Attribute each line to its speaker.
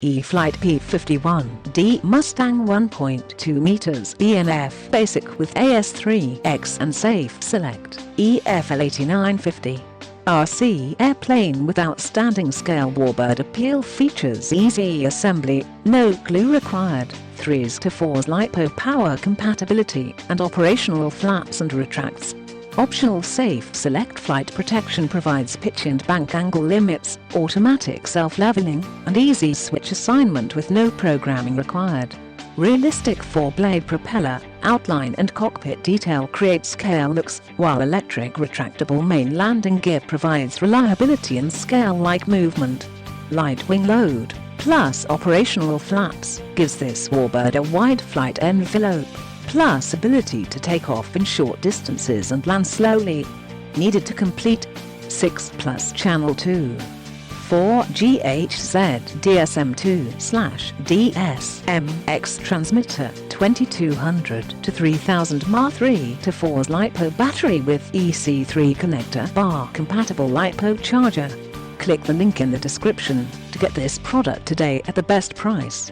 Speaker 1: E-flite P51D Mustang 1.2 meters BNF Basic with AS3X and Safe Select EFL8950 RC airplane with outstanding scale warbird appeal. Features easy assembly, no glue required, 3s to 4s LiPo power compatibility and operational flaps and retracts. Optional Safe Select flight protection provides pitch and bank angle limits, automatic self-leveling, and easy switch assignment with no programming required. Realistic 4-blade propeller, outline and cockpit detail create scale looks, while electric retractable main landing gear provides reliability and scale-like movement. Light wing load, plus operational flaps, gives this warbird a wide flight envelope, plus ability to take off in short distances and land slowly. Needed to complete 6 plus channel 2. 4 GHz DSM2/DSMX transmitter, 2200 to 3000 mAh, 3 to 4s LiPo battery with EC3 connector bar compatible LiPo charger. Click the link in the description to get this product today at the best price.